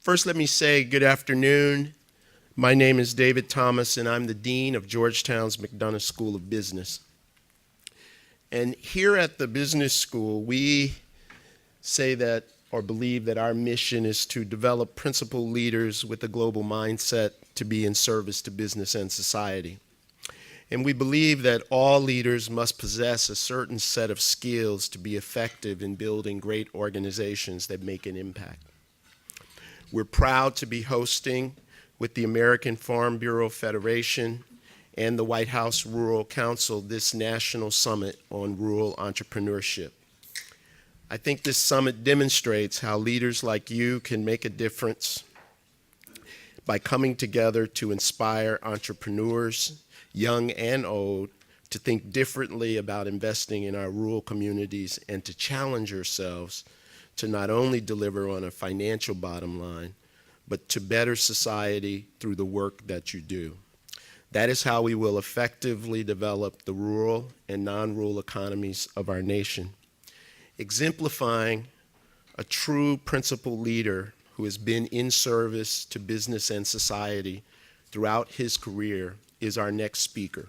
First, let me say good afternoon. My name is David Thomas, and I'm the Dean of Georgetown's McDonough School of Business. And here at the business school, we say that or believe that our mission is to develop principled leaders with a global mindset to be in service to business and society. And we believe that all leaders must possess a certain set of skills to be effective in building great organizations that make an impact. We're proud to be hosting with the American Farm Bureau Federation and the White House Rural Council this national summit on rural entrepreneurship. I think this summit demonstrates how leaders like you can make a difference by coming together to inspire entrepreneurs, young and old, to think differently about investing in our rural communities and to challenge yourselves to not only deliver on a financial bottom line, but to better society through the work that you do. That is how we will effectively develop the rural and non-rural economies of our nation. Exemplifying a true principled leader who has been in service to business and society throughout his career is our next speaker,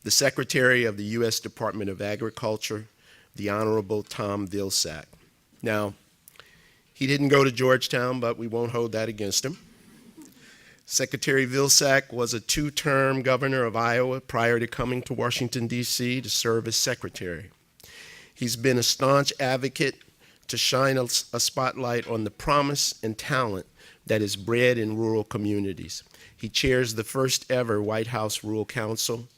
the Secretary of the U.S. Department of Agriculture, the Honorable Tom Vilsack. Now, he didn't go to Georgetown, but we won't hold that against him. Secretary Vilsack was a two-term governor of Iowa prior to coming to Washington, D.C. to serve as secretary. He's been a staunch advocate to shine a spotlight on the promise and talent that is bred in rural communities. He chairs the first ever White House Rural Council,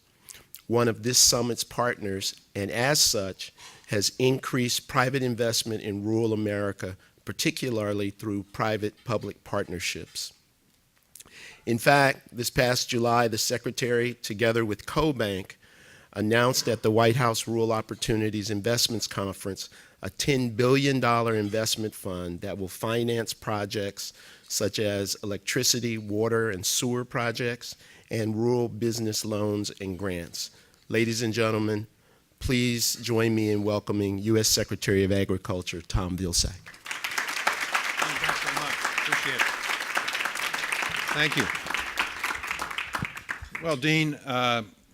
one of this summit's partners, and as such, has increased private investment in rural America, particularly through private-public partnerships. In fact, this past July, the Secretary, together with CoBank, announced at the White House Rural Opportunities Investments Conference a $10 billion investment fund that will finance projects such as electricity, water, and sewer projects, and rural business loans and grants. Ladies and gentlemen, please join me in welcoming U.S. Secretary of Agriculture, Tom Vilsack. Thanks so much. Appreciate it. Thank you. Well, Dean,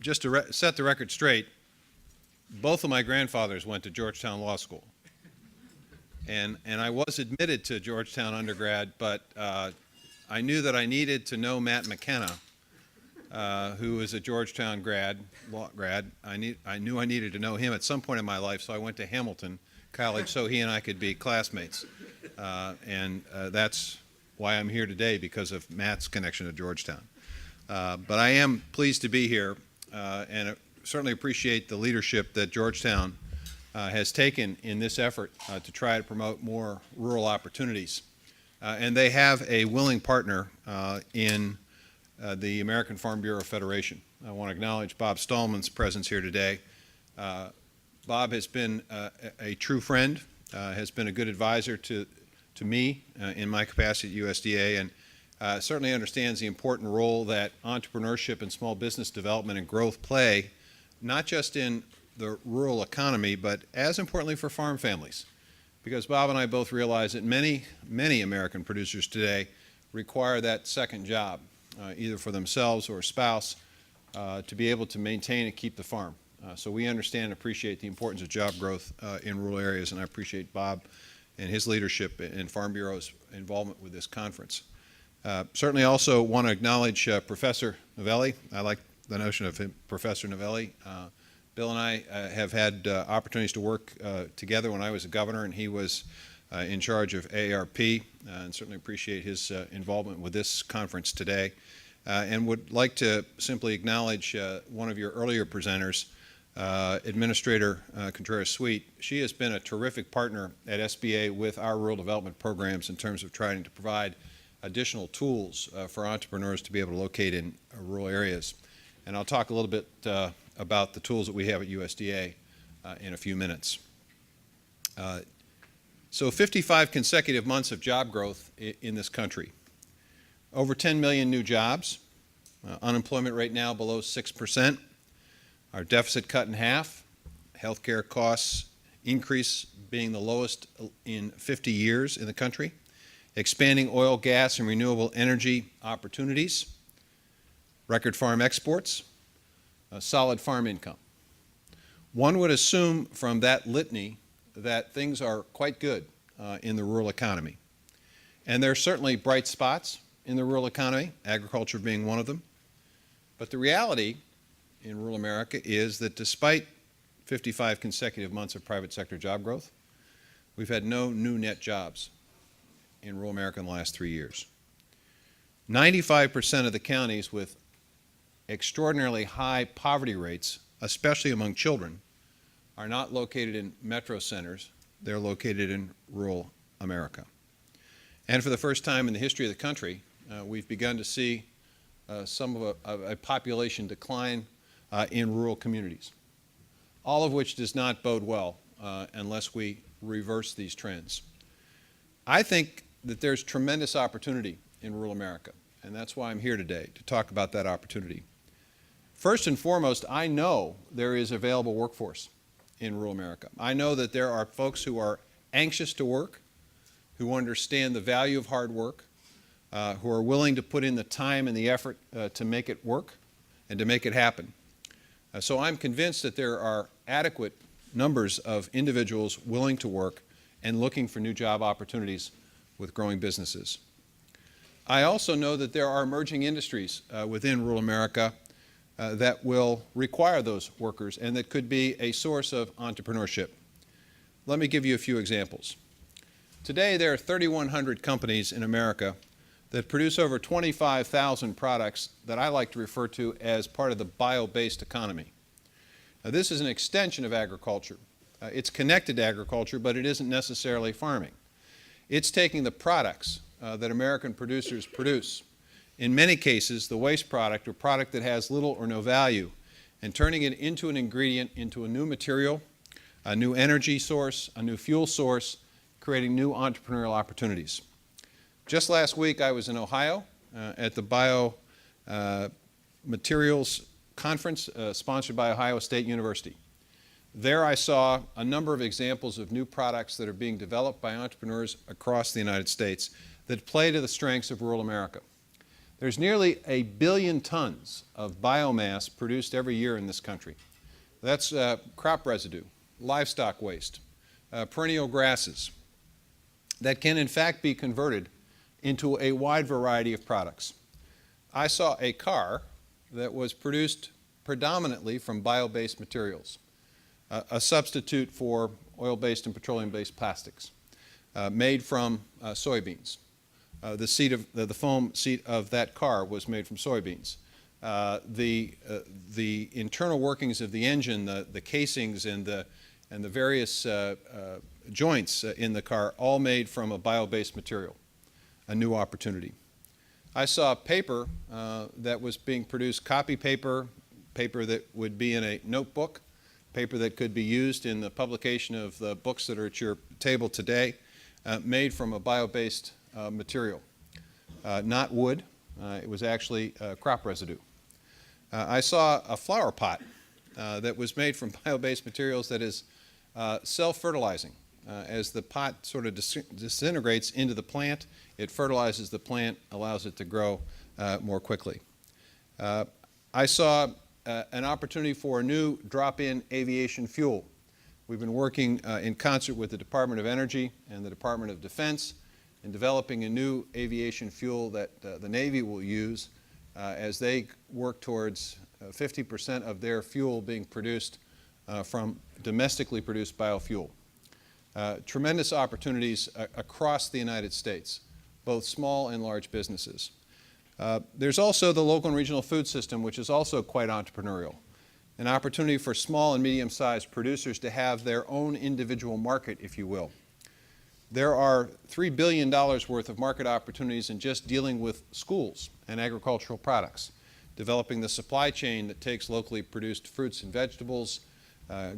just to set the record straight, both of my grandfathers went to Georgetown Law School. And I was admitted to Georgetown undergrad, but I knew that I needed to know Matt McKenna, who is a Georgetown law grad. I knew I needed to know him at some point in my life, so I went to Hamilton College so he and I could be classmates. And that's why I'm here today, because of Matt's connection to Georgetown. But I am pleased to be here, and certainly appreciate the leadership that Georgetown has taken in this effort to try to promote more rural opportunities. And they have a willing partner in the American Farm Bureau Federation. I want to acknowledge Bob Stallman's presence here today. Bob has been a true friend, has been a good advisor to me in my capacity at USDA, and certainly understands the important role that entrepreneurship and small business development and growth play, not just in the rural economy, but as importantly for farm families. Because Bob and I both realize that many American producers today require that second job, either for themselves or a spouse, to be able to maintain and keep the farm. So we understand and appreciate the importance of job growth in rural areas, and I appreciate Bob and his leadership and Farm Bureau's involvement with this conference. Certainly also want to acknowledge Professor Novelli. I like the notion of him, Professor Novelli. Bill and I have had opportunities to work together when I was a governor and he was in charge of AARP, and certainly appreciate his involvement with this conference today. And would like to simply acknowledge one of your earlier presenters, Administrator Contreras-Sweet. She has been a terrific partner at SBA with our rural development programs in terms of trying to provide additional tools for entrepreneurs to be able to locate in rural areas. And I'll talk a little bit about the tools that we have at USDA in a few minutes. So 55 consecutive months of job growth in this country. Over 10 million new jobs. Unemployment rate now below 6%. Our deficit cut in half. Healthcare costs increase being the lowest in 50 years in the country. expanding oil, gas, and renewable energy opportunities, record farm exports, solid farm income. One would assume from that litany that things are quite good in the rural economy. And there are certainly bright spots in the rural economy, agriculture being one of them. But the reality in rural America is that despite 55 consecutive months of private sector job growth, we've had no new net jobs in rural America in the last 3 years. 95% of the counties with extraordinarily high poverty rates, especially among children, are not located in metro centers. They're located in rural America. And for the first time in the history of the country, we've begun to see some of a population decline in rural communities, all of which does not bode well unless we reverse these trends. I think that there's tremendous opportunity in rural America, and that's why I'm here today, to talk about that opportunity. First and foremost, I know there is available workforce in rural America. I know that there are folks who are anxious to work, who understand the value of hard work, who are willing to put in the time and the effort to make it work and to make it happen. So I'm convinced that there are adequate numbers of individuals willing to work and looking for new job opportunities with growing businesses. I also know that there are emerging industries within rural America that will require those workers and that could be a source of entrepreneurship. Let me give you a few examples. Today, there are 3,100 companies in America that produce over 25,000 products that I like to refer to as part of the bio-based economy. Now, this is an extension of agriculture. It's connected to agriculture, but it isn't necessarily farming. It's taking the products that American producers produce, in many cases the waste product or product that has little or no value, and turning it into an ingredient, into a new material, a new energy source, a new fuel source, creating new entrepreneurial opportunities. Just last week I was in Ohio at the Biomaterials Conference sponsored by Ohio State University. There I saw a number of examples of new products that are being developed by entrepreneurs across the United States that play to the strengths of rural America. There's nearly 1 billion tons of biomass produced every year in this country. That's crop residue, livestock waste, perennial grasses that can in fact be converted into a wide variety of products. I saw a car that was produced predominantly from bio-based materials, a substitute for oil-based and petroleum-based plastics, made from soybeans. The foam seat of that car was made from soybeans. The internal workings of the engine, the casings and the various joints in the car, all made from a bio-based material, a new opportunity. I saw paper that was being produced, copy paper, paper that would be in a notebook, paper that could be used in the publication of the books that are at your table today, made from a bio-based material, not wood. It was actually crop residue. I saw a flower pot that was made from bio-based materials that is self-fertilizing. As the pot sort of disintegrates into the plant, it fertilizes the plant, allows it to grow more quickly. I saw an opportunity for a new drop-in aviation fuel. We've been working in concert with the Department of Energy and the Department of Defense in developing a new aviation fuel that the Navy will use as they work towards 50% of their fuel being produced from domestically produced biofuel. Tremendous opportunities across the United States, both small and large businesses. There's also the local and regional food system, which is also quite entrepreneurial. An opportunity for small and medium-sized producers to have their own individual market, if you will. There are $3 billion worth of market opportunities in just dealing with schools and agricultural products, developing the supply chain that takes locally produced fruits and vegetables,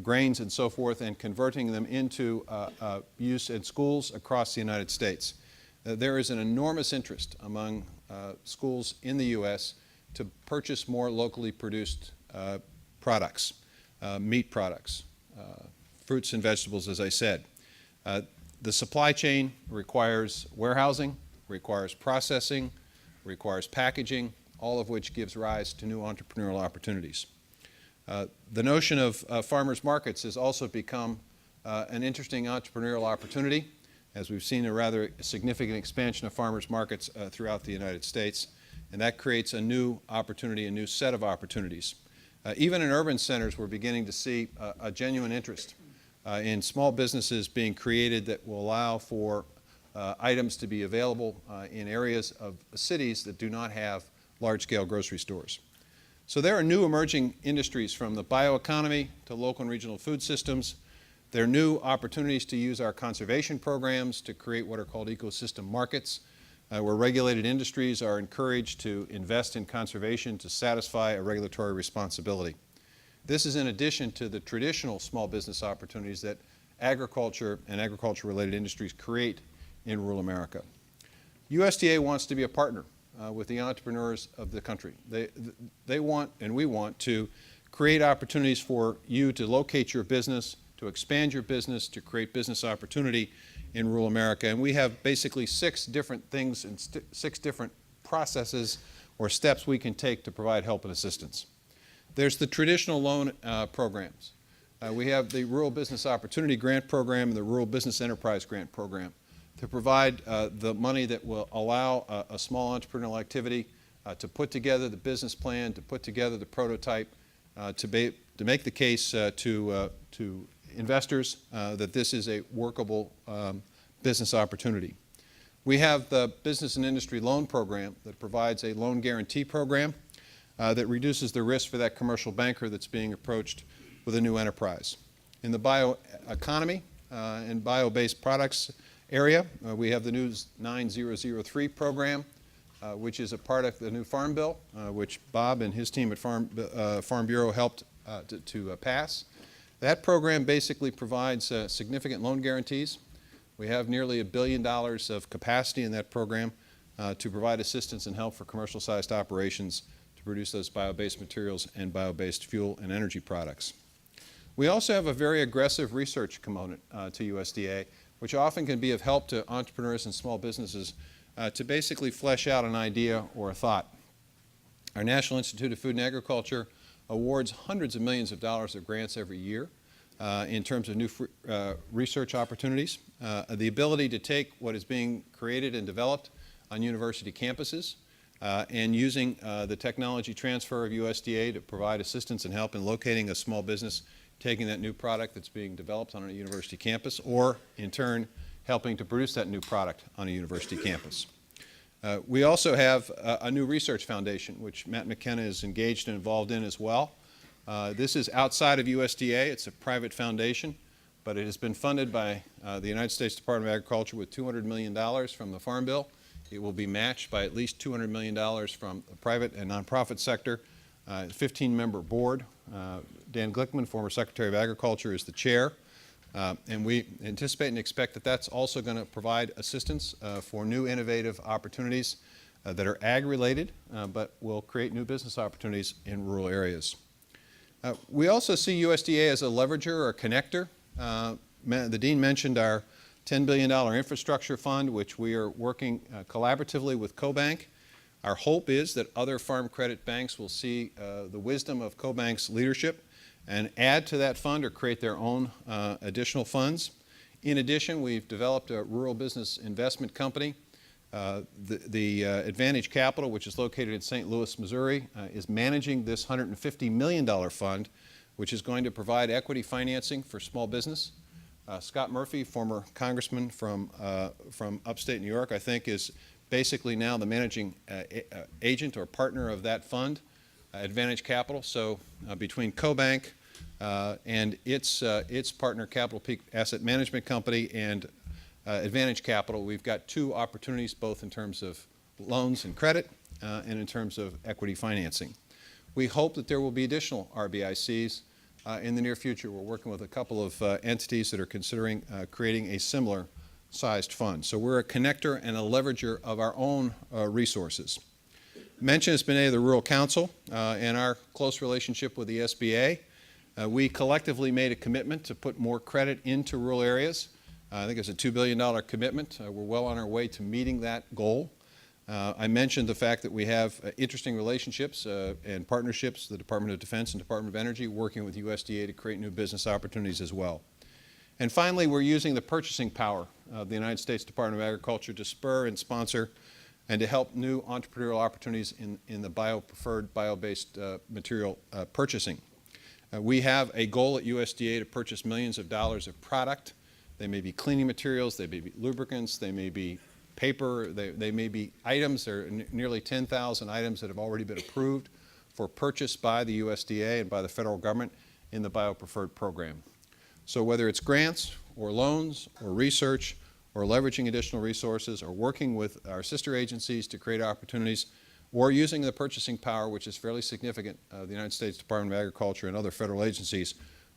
grains and so forth, and converting them into use in schools across the United States. There is an enormous interest among schools in the U.S. to purchase more locally produced products, meat products, fruits and vegetables, as I said. The supply chain requires warehousing, requires processing, requires packaging, all of which gives rise to new entrepreneurial opportunities. The notion of farmers markets has also become an interesting entrepreneurial opportunity, as we've seen a rather significant expansion of farmers markets throughout the United States, and that creates a new opportunity, a new set of opportunities. Even in urban centers, we're beginning to see a genuine interest in small businesses being created that will allow for items to be available in areas of cities that do not have large-scale grocery stores. So there are new emerging industries, from the bioeconomy to local and regional food systems. There are new opportunities to use our conservation programs to create what are called ecosystem markets, where regulated industries are encouraged to invest in conservation to satisfy a regulatory responsibility. This is in addition to the traditional small business opportunities that agriculture and agriculture-related industries create in rural America. USDA wants to be a partner with the entrepreneurs of the country. They want, and we want, to create opportunities for you to locate your business, to expand your business, to create business opportunity in rural America. And we have basically 6 different things and 6 different processes or steps we can take to provide help and assistance. There's the traditional loan programs. We have the Rural Business Opportunity Grant Program and the Rural Business Enterprise Grant Program to provide the money that will allow a small entrepreneurial activity to put together the business plan, to put together the prototype, to make the case to investors that this is a workable business opportunity. We have the Business and Industry Loan Program that provides a loan guarantee program that reduces the risk for that commercial banker that's being approached with a new enterprise. In the bioeconomy and bio-based products area, we have the new 9003 program, which is a part of the new Farm Bill, which Bob and his team at Farm Bureau helped to pass. That program basically provides significant loan guarantees. We have nearly $1 billion of capacity in that program to provide assistance and help for commercial-sized operations to produce those bio-based materials and bio-based fuel and energy products. We also have a very aggressive research component to USDA, which often can be of help to entrepreneurs and small businesses to basically flesh out an idea or a thought. Our National Institute of Food and Agriculture awards hundreds of millions of dollars of grants every year in terms of new research opportunities. The ability to take what is being created and developed on university campuses and using the technology transfer of USDA to provide assistance and help in locating a small business, taking that new product that's being developed on a university campus, or in turn helping to produce that new product on a university campus. We also have a new research foundation, which Matt McKenna is engaged and involved in as well. This is outside of USDA. It's a private foundation, but it has been funded by the United States Department of Agriculture with $200 million from the Farm Bill. It will be matched by at least $200 million from the private and nonprofit sector. 15-member board. Dan Glickman, former Secretary of Agriculture, is the chair. And we anticipate and expect that that's also going to provide assistance for new innovative opportunities that are ag-related, but will create new business opportunities in rural areas. We also see USDA as a leverager or a connector. The Dean mentioned our $10 billion infrastructure fund, which we are working collaboratively with CoBank. Our hope is that other farm credit banks will see the wisdom of CoBank's leadership and add to that fund or create their own additional funds. In addition, we've developed a rural business investment company. The Advantage Capital, which is located in St. Louis, Missouri, is managing this $150 million fund, which is going to provide equity financing for small business. Scott Murphy, former congressman from upstate New York, I think, is basically now the managing agent or partner of that fund, Advantage Capital. So between CoBank and its partner, Capital Peak Asset Management Company, and Advantage Capital, we've got 2 opportunities, both in terms of loans and credit and in terms of equity financing. We hope that there will be additional RBICs in the near future. We're working with a couple of entities that are considering creating a similar sized fund. So we're a connector and a leverager of our own resources. Mention has been made of the Rural Council and our close relationship with the SBA. We collectively made a commitment to put more credit into rural areas. I think it's a $2 billion commitment. We're well on our way to meeting that goal. I mentioned the fact that we have interesting relationships and partnerships, the Department of Defense and Department of Energy, working with USDA to create new business opportunities as well. And finally, we're using the purchasing power of the United States Department of Agriculture to spur and sponsor and to help new entrepreneurial opportunities in the bio-preferred, bio-based material purchasing. We have a goal at USDA to purchase millions of dollars of product. They may be cleaning materials, they may be lubricants, they may be paper, they may be items. There are nearly 10,000 items that have already been approved for purchase by the USDA and by the federal government in the bio-preferred program. So whether it's grants or loans or research or leveraging additional resources or working with our sister agencies to create opportunities or using the purchasing power, which is fairly significant, the United States Department of Agriculture and other federal agencies,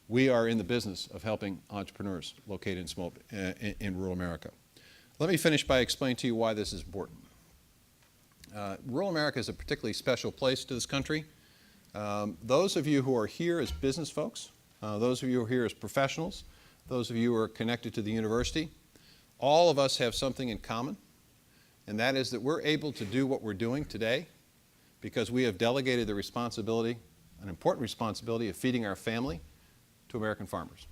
we are in the business of helping entrepreneurs located in rural America. Let me finish by explaining to you why this is important. Rural America is a particularly special place to this country. Those of you who are here as business folks, those of you who are here as professionals, those of you who are connected to the university, all of us have something in common, and that is that we're able to do what we're doing today because we have delegated the responsibility, an important responsibility, of feeding our family to American farmers.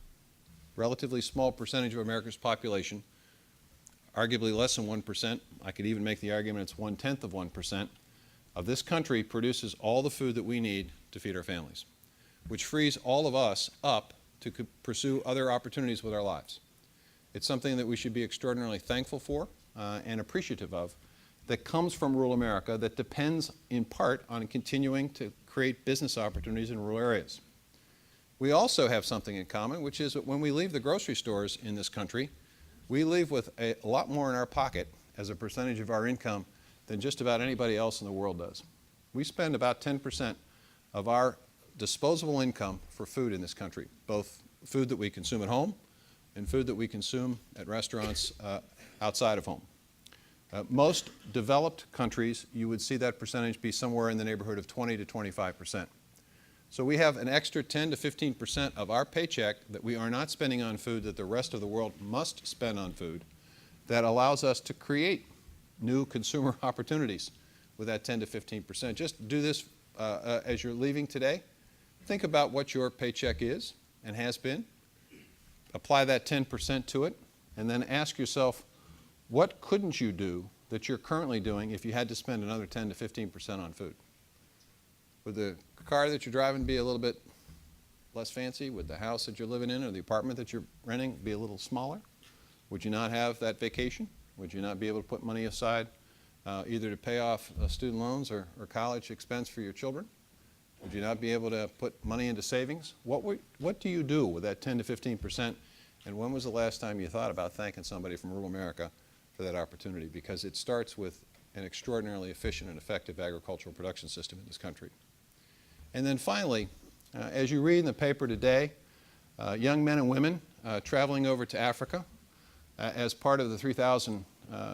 Relatively small percentage of America's population, arguably less than 1%, I could even make the argument it's 1/10 of 1%, of this country produces all the food that we need to feed our families, which frees all of us up to pursue other opportunities with our lives. It's something that we should be extraordinarily thankful for and appreciative of that comes from rural America that depends in part on continuing to create business opportunities in rural areas. We also have something in common, which is that when we leave the grocery stores in this country, we leave with a lot more in our pocket as a percentage of our income than just about anybody else in the world does. We spend about 10% of our disposable income for food in this country, both food that we consume at home and food that we consume at restaurants outside of home. Most developed countries, you would see that percentage be somewhere in the neighborhood of 20 to 25%. So we have an extra 10 to 15% of our paycheck that we are not spending on food that the rest of the world must spend on food that allows us to create new consumer opportunities with that 10 to 15%. Just do this as you're leaving today. Think about what your paycheck is and has been. Apply that 10% to it, and then ask yourself, what couldn't you do that you're currently doing if you had to spend another 10 to 15% on food? Would the car that you're driving be a little bit less fancy? Would the house that you're living in or the apartment that you're renting be a little smaller? Would you not have that vacation? Would you not be able to put money aside either to pay off student loans or college expense for your children? Would you not be able to put money into savings? What do you do with that 10 to 15%? And when was the last time you thought about thanking somebody from rural America for that opportunity? Because it starts with an extraordinarily efficient and effective agricultural production system in this country. And then finally, as you read in the paper today, young men and women traveling over to Africa as part of the 3,000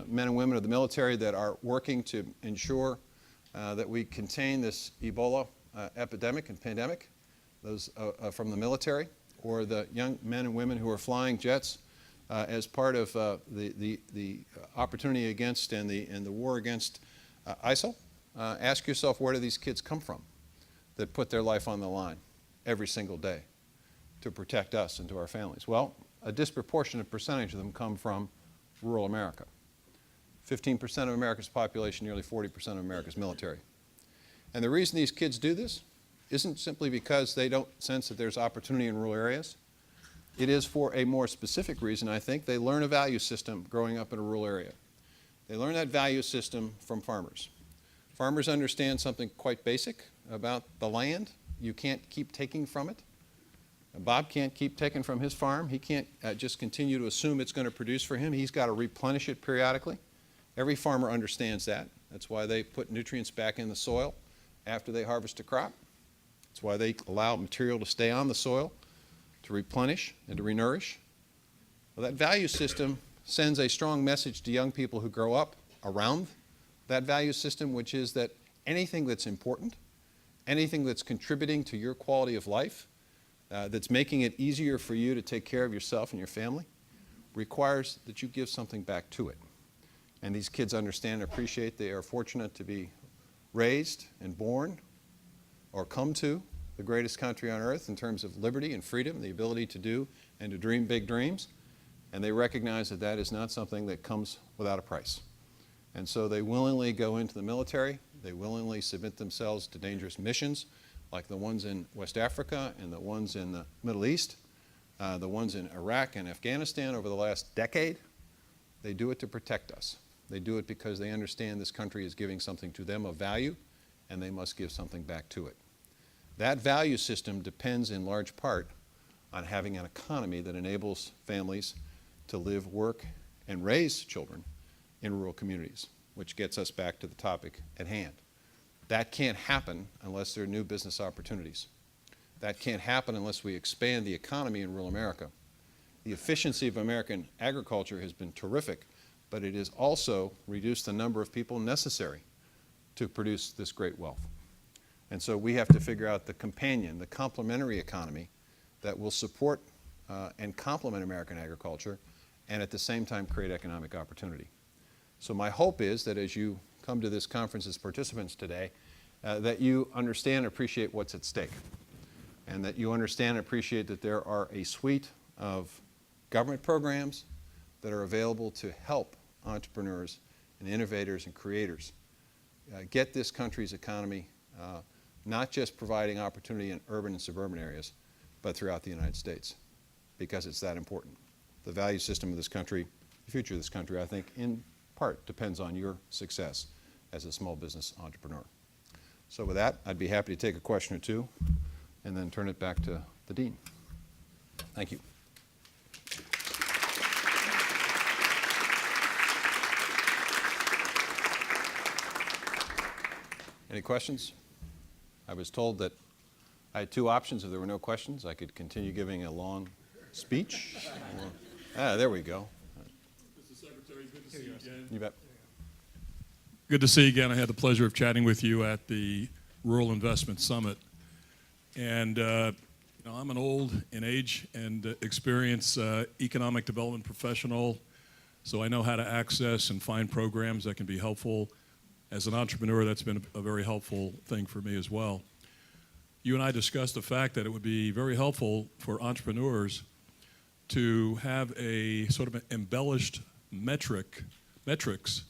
men and women of the military that are working to ensure that we contain this Ebola epidemic and pandemic, those from the military, or the young men and women who are flying jets as part of the opportunity against and the war against ISIL. Ask yourself, where do these kids come from that put their life on the line every single day to protect us and to our families? Well, a disproportionate percentage of them come from rural America. 15% of America's population, nearly 40% of America's military. And the reason these kids do this isn't simply because they don't sense that there's opportunity in rural areas. It is for a more specific reason, I think. They learn a value system growing up in a rural area. They learn that value system from farmers. Farmers understand something quite basic about the land. You can't keep taking from it. Bob can't keep taking from his farm. He can't just continue to assume it's going to produce for him. He's got to replenish it periodically. Every farmer understands that. That's why they put nutrients back in the soil after they harvest a crop. That's why they allow material to stay on the soil to replenish and to renourish. Well, that value system sends a strong message to young people who grow up around that value system, which is that anything that's important, anything that's contributing to your quality of life, that's making it easier for you to take care of yourself and your family, requires that you give something back to it. And these kids understand and appreciate they are fortunate to be raised and born or come to the greatest country on earth in terms of liberty and freedom, the ability to do and to dream big dreams. And they recognize that that is not something that comes without a price. And so they willingly go into the military. They willingly submit themselves to dangerous missions like the ones in West Africa and the ones in the Middle East, the ones in Iraq and Afghanistan over the last decade. They do it to protect us. They do it because they understand this country is giving something to them of value, and they must give something back to it. That value system depends in large part on having an economy that enables families to live, work, and raise children in rural communities, which gets us back to the topic at hand. That can't happen unless there are new business opportunities. That can't happen unless we expand the economy in rural America. The efficiency of American agriculture has been terrific, but it has also reduced the number of people necessary to produce this great wealth. And so we have to figure out the companion, the complementary economy that will support and complement American agriculture and at the same time create economic opportunity. So my hope is that as you come to this conference as participants today, that you understand and appreciate what's at stake, and that you understand and appreciate that there are a suite of government programs that are available to help entrepreneurs and innovators and creators get this country's economy not just providing opportunity in urban and suburban areas, but throughout the United States, because it's that important. The value system of this country, the future of this country, I think, in part depends on your success as a small business entrepreneur. So with that, I'd be happy to take a question or two and then turn it back to the Dean. Thank you. Any questions? I was told that I had two options. If there were no questions, I could continue giving a long speech. There we go. Mr. Secretary, good to see you again. You bet. Good to see you again. I had the pleasure of chatting with you at the Rural Investment Summit. And I'm an old in age and experience economic development professional, so I know how to access and find programs that can be helpful. As an entrepreneur, that's been a very helpful thing for me as well. You and I discussed the fact that it would be very helpful for entrepreneurs to have a sort of embellished metrics,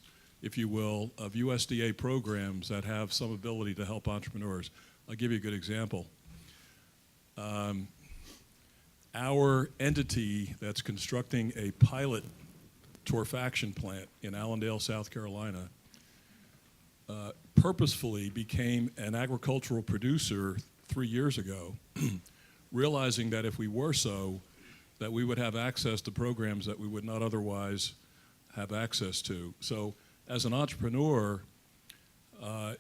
if you will, of USDA programs that have some ability to help entrepreneurs. I'll give you a good example. Our entity that's constructing a pilot torrefaction plant in Allendale, South Carolina, purposefully became an agricultural producer 3 years ago, realizing that if we were so, that we would have access to programs that we would not otherwise have access to. So as an entrepreneur,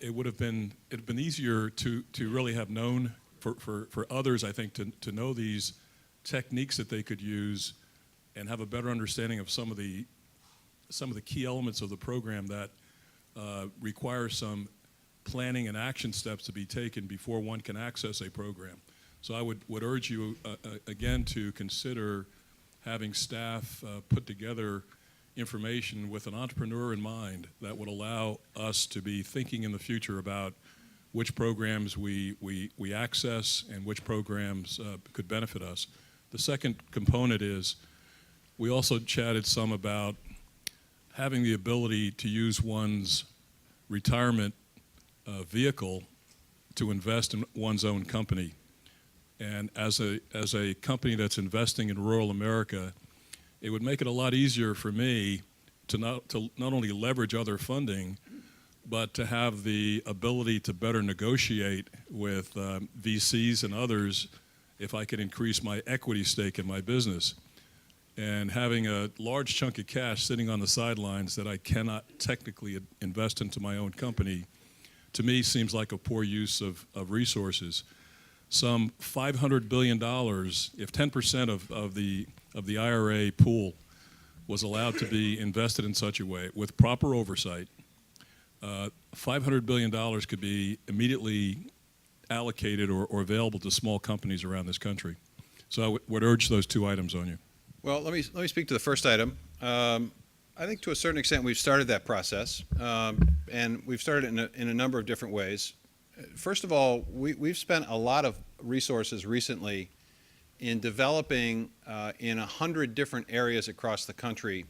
it would have been easier to really have known for others, I think, to know these techniques that they could use and have a better understanding of some of the key elements of the program that require some planning and action steps to be taken before one can access a program. So I would urge you again to consider having staff put together information with an entrepreneur in mind that would allow us to be thinking in the future about which programs we access and which programs could benefit us. The second component is we also chatted some about having the ability to use one's retirement vehicle to invest in one's own company. And as a company that's investing in rural America, it would make it a lot easier for me to not only leverage other funding, but to have the ability to better negotiate with VCs and others if I could increase my equity stake in my business. And having a large chunk of cash sitting on the sidelines that I cannot technically invest into my own company, to me seems like a poor use of resources. Some $500 billion, if 10% of the IRA pool was allowed to be invested in such a way with proper oversight, $500 billion could be immediately allocated or available to small companies around this country. So I would urge those two items on you. Well, let me speak to the first item. I think to a certain extent we've started that process, and we've started it in a number of different ways. First of all, we've spent a lot of resources recently in developing in 100 different areas across the country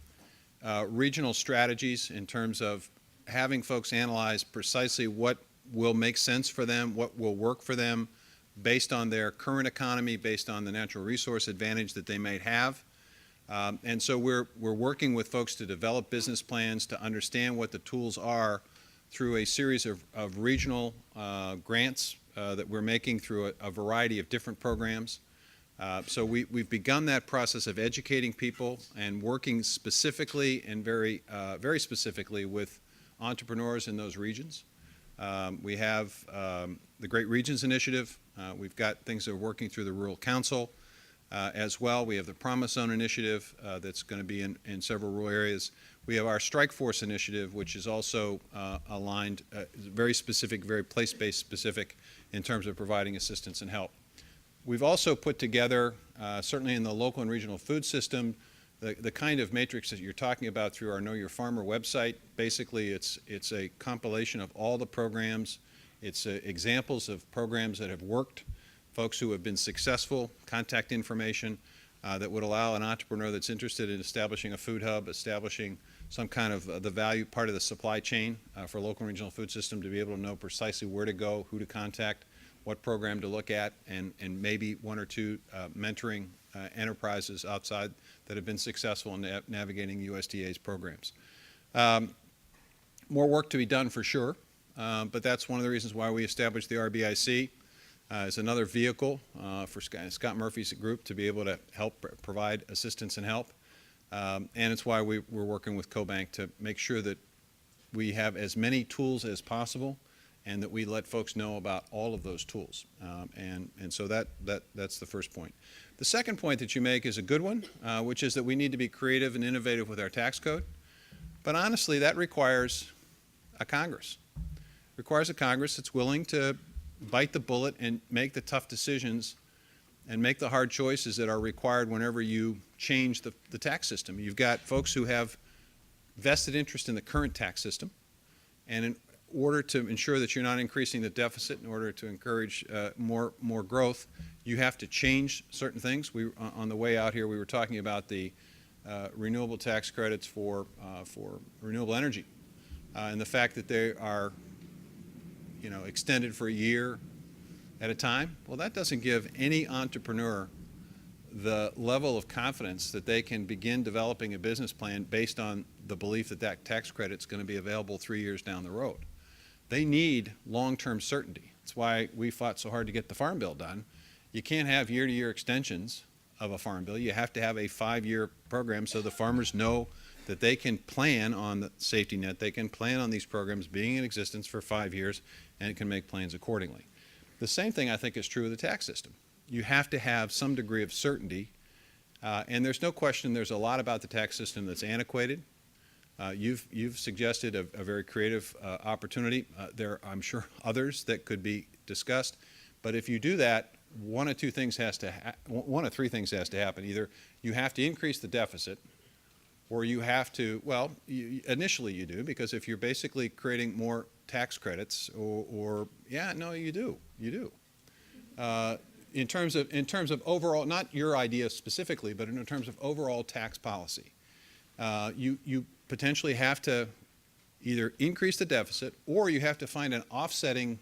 regional strategies in terms of having folks analyze precisely what will make sense for them, what will work for them based on their current economy, based on the natural resource advantage that they might have. And so we're working with folks to develop business plans, to understand what the tools are through a series of regional grants that we're making through a variety of different programs. So we've begun that process of educating people and working specifically and very specifically with entrepreneurs in those regions. We have the Great Regions Initiative. We've got things that are working through the Rural Council as well. We have the Promise Zone Initiative that's going to be in several rural areas. We have our Strike Force Initiative, which is also aligned, very specific, very place-based specific in terms of providing assistance and help. We've also put together, certainly in the local and regional food system, the kind of matrix that you're talking about through our Know Your Farmer website. Basically, it's a compilation of all the programs. It's examples of programs that have worked, folks who have been successful, contact information that would allow an entrepreneur that's interested in establishing a food hub, establishing some kind of the value part of the supply chain for local and regional food system to be able to know precisely where to go, who to contact, what program to look at, and maybe one or two mentoring enterprises outside that have been successful in navigating USDA's programs. More work to be done for sure, but that's one of the reasons why we established the RBIC as another vehicle for Scott Murphy's group to be able to help provide assistance and help. And it's why we're working with CoBank to make sure that we have as many tools as possible and that we let folks know about all of those tools. And so that's the first point. The second point that you make is a good one, which is that we need to be creative and innovative with our tax code. But honestly, that requires a Congress. It requires a Congress that's willing to bite the bullet and make the tough decisions and make the hard choices that are required whenever you change the tax system. You've got folks who have vested interest in the current tax system, and in order to ensure that you're not increasing the deficit, in order to encourage more growth, you have to change certain things. On the way out here, we were talking about the renewable tax credits for renewable energy, and the fact that they are, extended for a year at a time. Well, that doesn't give any entrepreneur the level of confidence that they can begin developing a business plan based on the belief that that tax credit's going to be available 3 years down the road. They need long-term certainty. That's why we fought so hard to get the Farm Bill done. You can't have year-to-year extensions of a Farm Bill. You have to have a 5-year program so the farmers know that they can plan on the safety net. They can plan on these programs being in existence for 5 years and can make plans accordingly. The same thing I think is true of the tax system. You have to have some degree of certainty, and there's no question there's a lot about the tax system that's antiquated. You've suggested a very creative opportunity. There are, I'm sure, others that could be discussed. But if you do that, one of three things has to happen. Either you have to increase the deficit, or you have to, well, initially you do, because if you're basically creating more tax credits, yeah, no, you do. In terms of overall, not your idea specifically, but in terms of overall tax policy, you potentially have to either increase the deficit, or you have to find an offsetting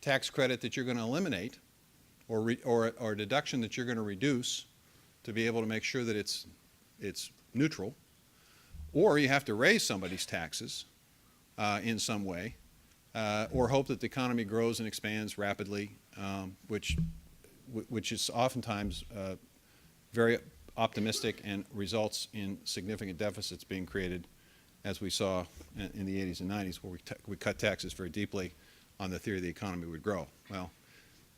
tax credit that you're going to eliminate, or a deduction that you're going to reduce to be able to make sure that it's neutral, or you have to raise somebody's taxes in some way, or hope that the economy grows and expands rapidly, which is oftentimes very optimistic and results in significant deficits being created, as we saw in the 80s and 90s, where we cut taxes very deeply on the theory the economy would grow. Well,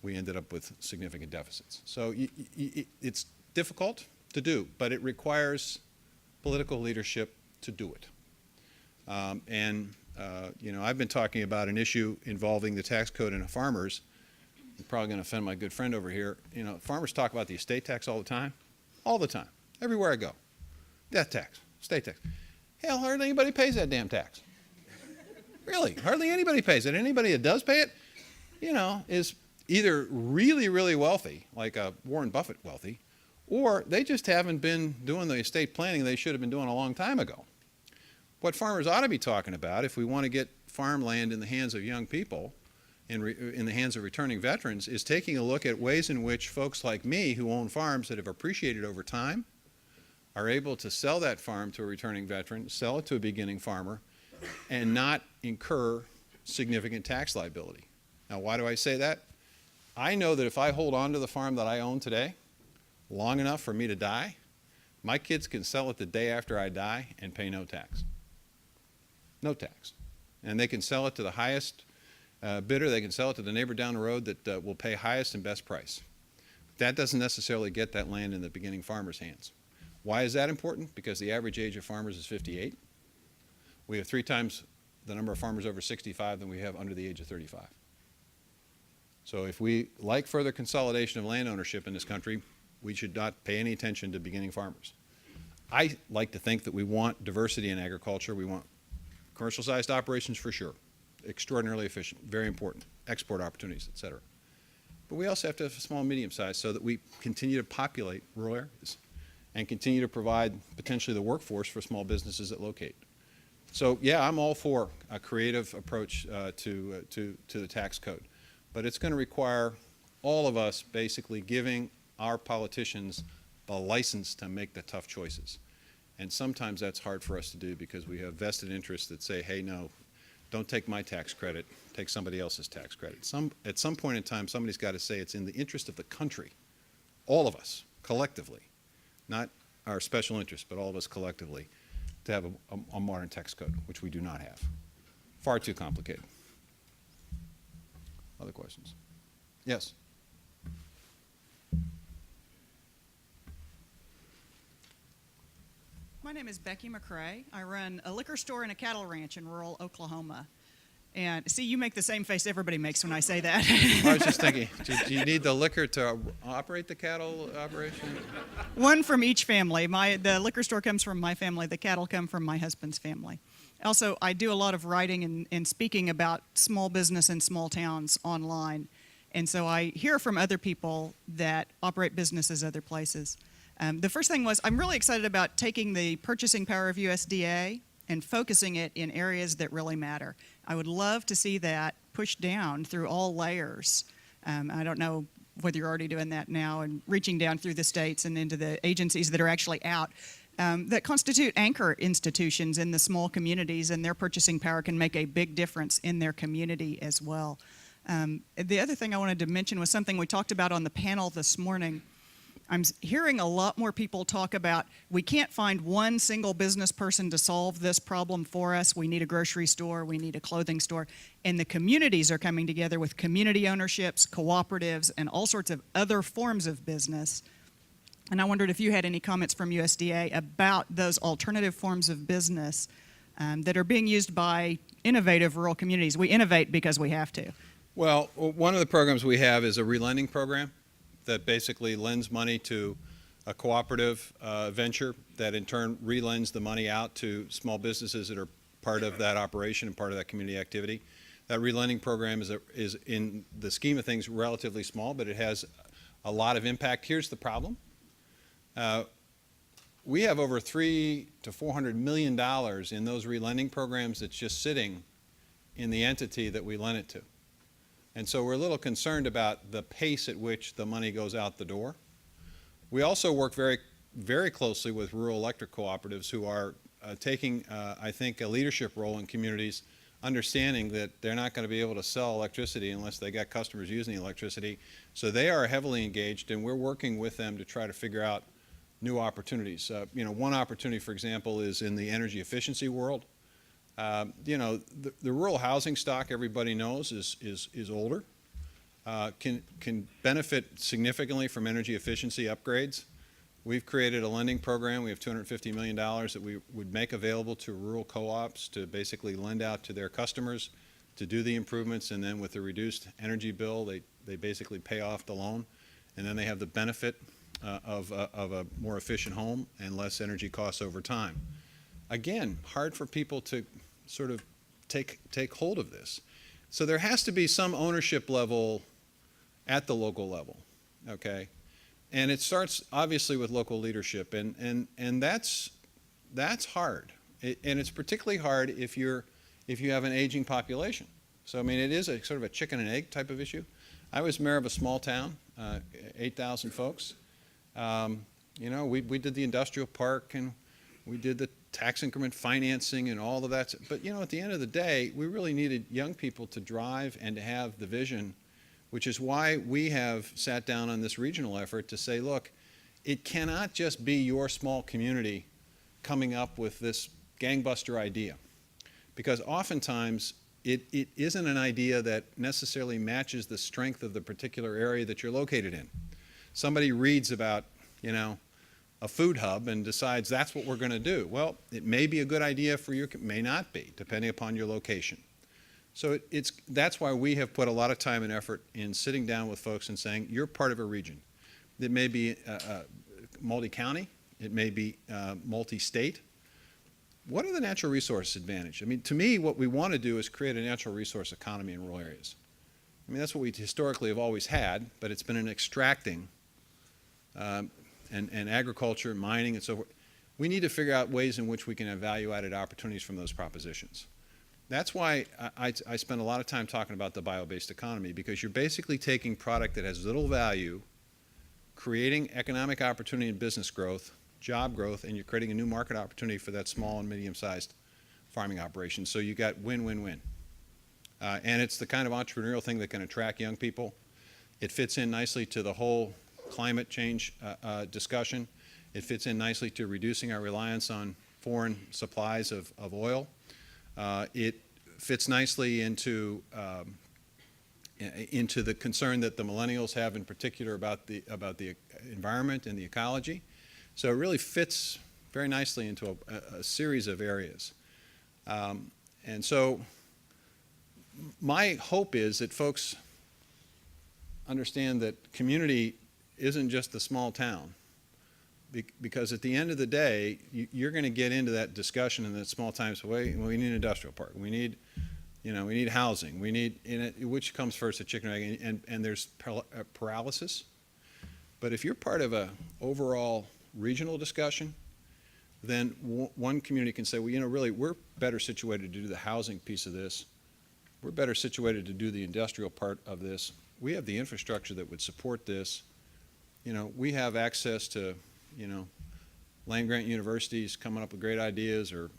we ended up with significant deficits. So it's difficult to do, but it requires political leadership to do it. I've been talking about an issue involving the tax code and farmers. I'm probably going to offend my good friend over here. Farmers talk about the estate tax all the time. everywhere I go. Death tax, state tax. Hell, hardly anybody pays that damn tax. Really, hardly anybody pays it. Anybody that does pay it, is either really, really wealthy, like Warren Buffett wealthy, or they just haven't been doing the estate planning they should have been doing a long time ago. What farmers ought to be talking about, if we want to get farmland in the hands of young people, in the hands of returning veterans, is taking a look at ways in which folks like me who own farms that have appreciated over time are able to sell that farm to a returning veteran, sell it to a beginning farmer, and not incur significant tax liability. Now, why do I say that? I know that if I hold on to the farm that I own today long enough for me to die, my kids can sell it the day after I die and pay no tax. No tax. And they can sell it to the highest bidder. They can sell it to the neighbor down the road that will pay highest and best price. That doesn't necessarily get that land in the beginning farmer's hands. Why is that important? Because the average age of farmers is 58. We have 3 times the number of farmers over 65 than we have under the age of 35. So if we like further consolidation of land ownership in this country, we should not pay any attention to beginning farmers. I like to think that we want diversity in agriculture. We want commercial-sized operations for sure, extraordinarily efficient, very important, export opportunities, et cetera. But we also have to have a small and medium size so that we continue to populate rural areas and continue to provide potentially the workforce for small businesses that locate. So yeah, I'm all for a creative approach to the tax code, but it's going to require all of us basically giving our politicians the license to make the tough choices. And sometimes that's hard for us to do because we have vested interests that say, hey, no, don't take my tax credit, take somebody else's tax credit. At some point in time, somebody's got to say it's in the interest of the country, all of us, collectively, not our special interests, but all of us collectively, to have a modern tax code, which we do not have. Far too complicated. Other questions? Yes? My name is Becky McCrae. I run a liquor store and a cattle ranch in rural Oklahoma. And see, you make the same face everybody makes when I say that. I was just thinking, do you need the liquor to operate the cattle operation? One from each family. The liquor store comes from my family. The cattle come from my husband's family. Also, I do a lot of writing and speaking about small business in small towns online. And so I hear from other people that operate businesses other places. The first thing was, I'm really excited about taking the purchasing power of USDA and focusing it in areas that really matter. I would love to see that pushed down through all layers. I don't know whether you're already doing that now and reaching down through the states and into the agencies that are actually out that constitute anchor institutions in the small communities, and their purchasing power can make a big difference in their community as well. The other thing I wanted to mention was something we talked about on the panel this morning. I'm hearing a lot more people talk about, we can't find one single business person to solve this problem for us. We need a grocery store, we need a clothing store. And the communities are coming together with community ownerships, cooperatives, and all sorts of other forms of business. And I wondered if you had any comments from USDA about those alternative forms of business that are being used by innovative rural communities. We innovate because we have to. Well, one of the programs we have is a relending program that basically lends money to a cooperative venture that in turn relends the money out to small businesses that are part of that operation and part of that community activity. That relending program is in the scheme of things relatively small, but it has a lot of impact. Here's the problem. We have over $300 to $400 million in those relending programs that's just sitting in the entity that we lend it to. And so we're a little concerned about the pace at which the money goes out the door. We also work very, very closely with rural electric cooperatives who are taking, I think, a leadership role in communities, understanding that they're not going to be able to sell electricity unless they got customers using the electricity. So they are heavily engaged, and we're working with them to try to figure out new opportunities. One opportunity, for example, is in the energy efficiency world. The rural housing stock, everybody knows, is older, can benefit significantly from energy efficiency upgrades. We've created a lending program. We have $250 million that we would make available to rural co-ops to basically lend out to their customers to do the improvements, and then with the reduced energy bill, they basically pay off the loan, and then they have the benefit of a more efficient home and less energy costs over time. Again, hard for people to sort of take hold of this. So there has to be some ownership level at the local level, okay? And it starts obviously with local leadership, and that's hard. And it's particularly hard if you have an aging population. So I mean, it is a sort of a chicken and egg type of issue. I was mayor of a small town, 8,000 folks. You know, we did the industrial park, and we did the tax increment financing and all of that. But you know, at the end of the day, we really needed young people to drive and to have the vision, which is why we have sat down on this regional effort to say, look, it cannot just be your small community coming up with this gangbuster idea. Because oftentimes, it isn't an idea that necessarily matches the strength of the particular area that you're located in. Somebody reads about, you know, a food hub and decides that's what we're going to do. Well, it may be a good idea for you, it may not be, depending upon your location. So that's why we have put a lot of time and effort in sitting down with folks and saying, you're part of a region. It may be multi-county, it may be multi-state. What are the natural resource advantage? I mean, to me, what we want to do is create a natural resource economy in rural areas. I mean, that's what we historically have always had, but it's been an extracting and agriculture, mining, and so forth. We need to figure out ways in which we can have value-added opportunities from those propositions. That's why I spend a lot of time talking about the bio-based economy, because you're basically taking product that has little value, creating economic opportunity and business growth, job growth, and you're creating a new market opportunity for that small and medium-sized farming operation. So you got win-win-win. And it's the kind of entrepreneurial thing that can attract young people. It fits in nicely to the whole climate change discussion. It fits in nicely to reducing our reliance on foreign supplies of oil. It fits nicely into the concern that the millennials have in particular about the environment and the ecology. So it really fits very nicely into a series of areas. And so my hope is that folks understand that community isn't just the small town. Because at the end of the day, you're going to get into that discussion in that small times. We need an industrial park. We need, you know, we need housing. We need, which comes first, the chicken or egg? And there's paralysis. But if you're part of a overall regional discussion, then one community can say, well, you know, really, we're better situated to do the housing piece of this. We're better situated to do the industrial part of this. We have the infrastructure that would support this. You know, we have access to, you know, land-grant universities coming up with great ideas, or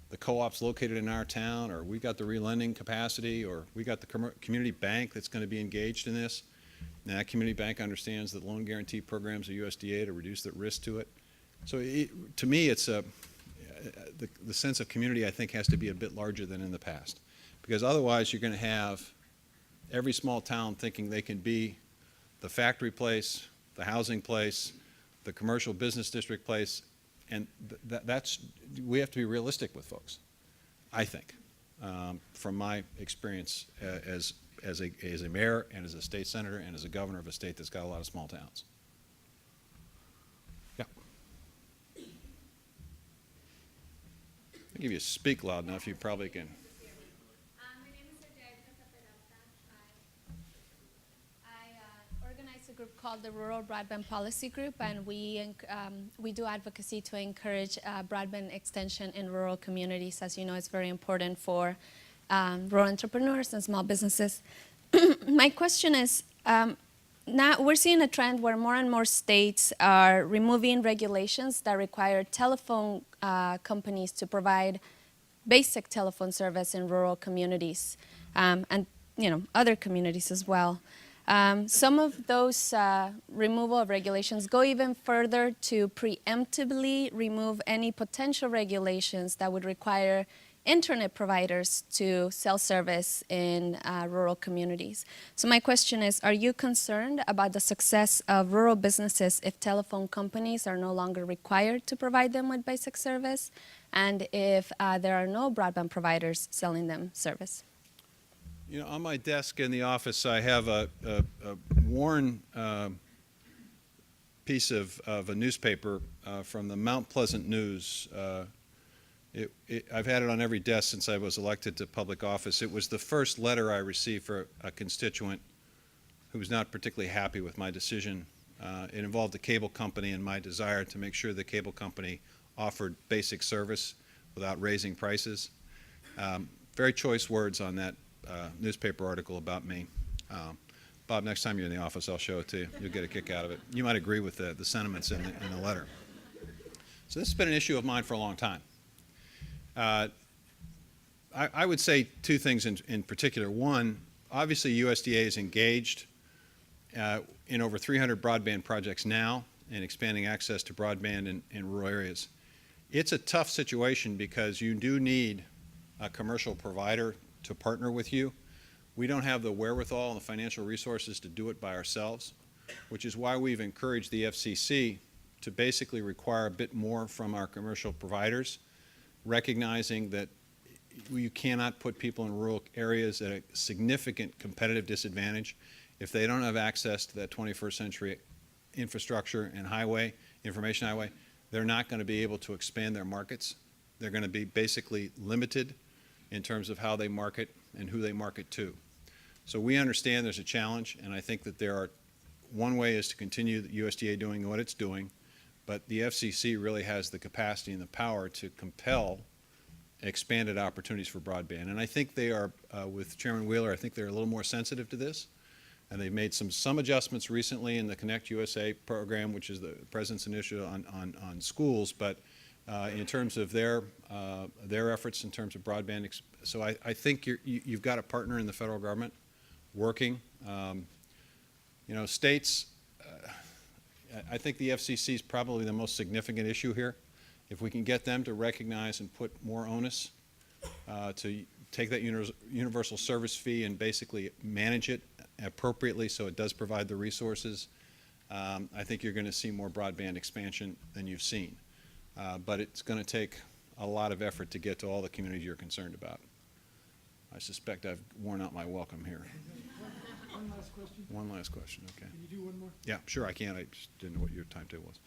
the co-ops located in our town, or we got the relending capacity, or we got the community bank that's going to be engaged in this. And that community bank understands that loan guarantee programs of USDA to reduce the risk to it. So to me, it's the sense of community, I think, has to be a bit larger than in the past. Because otherwise, you're going to have every small town thinking they can be the factory place, the housing place, the commercial business district place, and we have to be realistic with folks, I think, from my experience as a mayor and as a state senator and as a governor of a state that's got a lot of small towns. Yeah. I'll give you a speak loud enough, you probably can. A group called the Rural Broadband Policy Group, and we do advocacy to encourage broadband extension in rural communities. As you know, it's very important for rural entrepreneurs and small businesses. My question is, now we're seeing a trend where more and more states are removing regulations that require telephone companies to provide basic telephone service in rural communities, and you know, other communities as well. Some of those removal of regulations go even further to preemptively remove any potential regulations that would require internet providers to sell service in rural communities. So my question is, are you concerned about the success of rural businesses if telephone companies are no longer required to provide them with basic service, and if there are no broadband providers selling them service? You know, on my desk in the office, I have a worn piece of a newspaper from the Mount Pleasant News. I've had it on every desk since I was elected to public office. It was the first letter I received for a constituent who was not particularly happy with my decision. It involved the cable company and my desire to make sure the cable company offered basic service without raising prices. Very choice words on that newspaper article about me. Bob, next time you're in the office, I'll show it to you. You'll get a kick out of it. You might agree with the sentiments in the letter. So this has been an issue of mine for a long time. I would say two things in particular. One, obviously USDA is engaged in over 300 broadband projects now and expanding access to broadband in rural areas. It's a tough situation because you do need a commercial provider to partner with you. We don't have the wherewithal and the financial resources to do it by ourselves, which is why we've encouraged the FCC to basically require a bit more from our commercial providers, recognizing that you cannot put people in rural areas at a significant competitive disadvantage if they don't have access to that 21st century infrastructure and information highway. They're not going to be able to expand their markets. They're going to be basically limited in terms of how they market and who they market to. So we understand there's a challenge, and I think that one way is to continue the USDA doing what it's doing, but the FCC really has the capacity and the power to compel expanded opportunities for broadband. And I think they are, with Chairman Wheeler, I think they're a little more sensitive to this, and they've made some adjustments recently in the Connect USA program, which is the President's initiative on schools, but in terms of their efforts in terms of broadband. So I think you've got a partner in the federal government working. States, I think the FCC is probably the most significant issue here. If we can get them to recognize and put more onus to take that universal service fee and basically manage it appropriately so it does provide the resources, I think you're going to see more broadband expansion than you've seen. But it's going to take a lot of effort to get to all the communities you're concerned about. I suspect I've worn out my welcome here. One last question. One last question, okay. Can you do one more? Yeah, sure, I can. I just didn't know what your timetable was.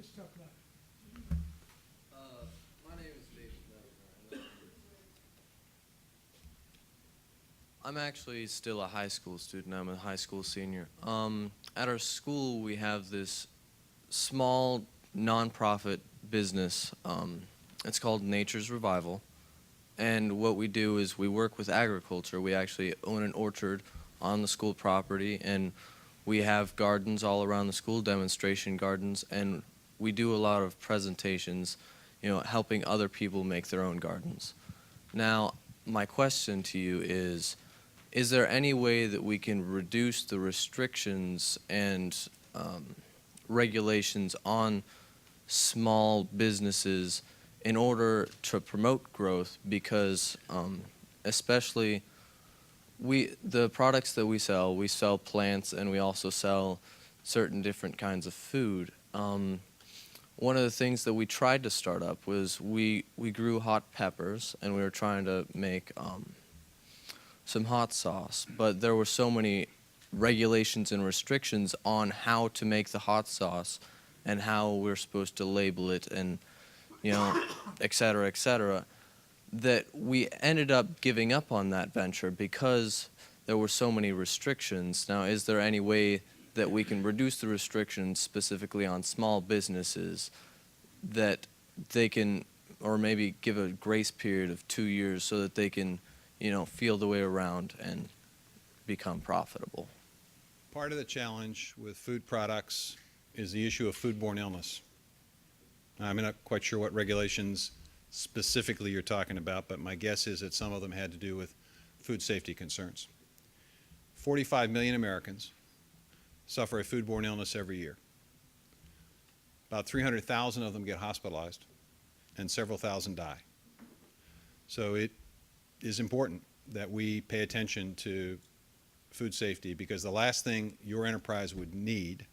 Just talk about it. My name is David. I'm actually still a high school student. I'm a high school senior. At our school, we have this small nonprofit business. It's called Nature's Revival. And what we do is we work with agriculture. We actually own an orchard on the school property, and we have gardens all around the school, demonstration gardens, and we do a lot of presentations, helping other people make their own gardens. Now, my question to you is there any way that we can reduce the restrictions and regulations on small businesses in order to promote growth? Because especially the products that we sell plants, and we also sell certain different kinds of food. One of the things that we tried to start up was we grew hot peppers, and we were trying to make some hot sauce, but there were so many regulations and restrictions on how to make the hot sauce and how we're supposed to label it and et cetera, that we ended up giving up on that venture because there were so many restrictions. Now, is there any way that we can reduce the restrictions specifically on small businesses that they can, or maybe give a grace period of 2 years so that they can, feel the way around and become profitable? Part of the challenge with food products is the issue of foodborne illness. I'm not quite sure what regulations specifically you're talking about, but my guess is that some of them had to do with food safety concerns. 45 million Americans suffer a foodborne illness every year. About 300,000 of them get hospitalized, and several thousand die. So it is important that we pay attention to food safety, because the last thing your enterprise would need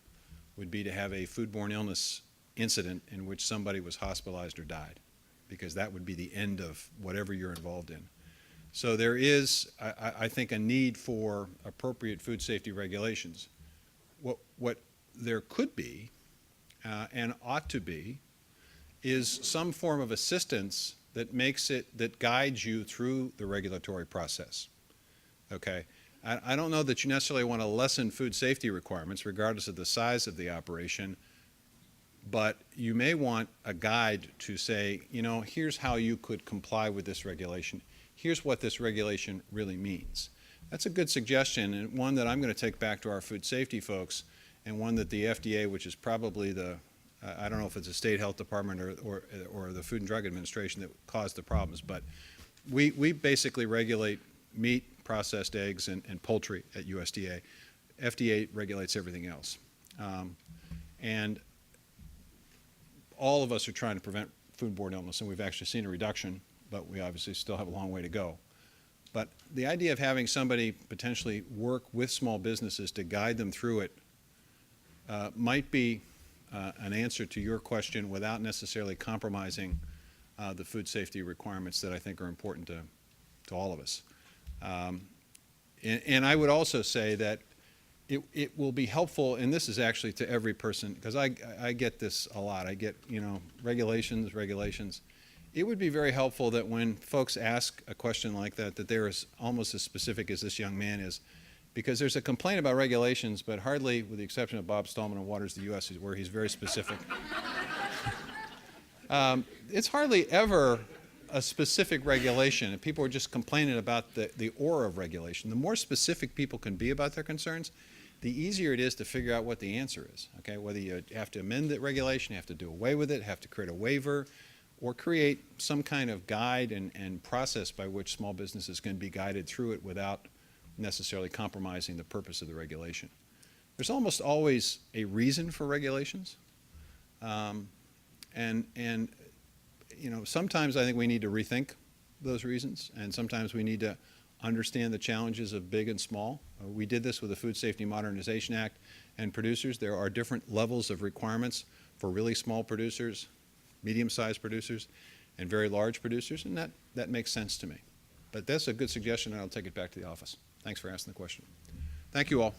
would be to have a foodborne illness incident in which somebody was hospitalized or died, because that would be the end of whatever you're involved in. So there is, I think, a need for appropriate food safety regulations. What there could be and ought to be is some form of assistance that guides you through the regulatory process. Okay? I don't know that you necessarily want to lessen food safety requirements regardless of the size of the operation, but you may want a guide to say, you know, here's how you could comply with this regulation. Here's what this regulation really means. That's a good suggestion, and one that I'm going to take back to our food safety folks, and one that the FDA, which is probably the, I don't know if it's the State Health Department or the Food and Drug Administration that caused the problems, but we basically regulate meat, processed eggs, and poultry at USDA. FDA regulates everything else. And all of us are trying to prevent foodborne illness, and we've actually seen a reduction, but we obviously still have a long way to go. But the idea of having somebody potentially work with small businesses to guide them through it might be an answer to your question without necessarily compromising the food safety requirements that I think are important to all of us. And I would also say that it will be helpful, and this is actually to every person, because I get this a lot. I get, you know, regulations. It would be very helpful that when folks ask a question like that they're almost as specific as this young man is, because there's a complaint about regulations, but hardly, with the exception of Bob Stallman and Waters the U.S., where he's very specific. It's hardly ever a specific regulation, and people are just complaining about the aura of regulation. The more specific people can be about their concerns, the easier it is to figure out what the answer is, okay? Whether you have to amend the regulation, you have to do away with it, have to create a waiver, or create some kind of guide and process by which small businesses can be guided through it without necessarily compromising the purpose of the regulation. There's almost always a reason for regulations, and you know, sometimes I think we need to rethink those reasons, and sometimes we need to understand the challenges of big and small. We did this with the Food Safety Modernization Act and producers. There are different levels of requirements for really small producers, medium-sized producers, and very large producers, and that makes sense to me. But that's a good suggestion, and I'll take it back to the office. Thanks for asking the question. Thank you all.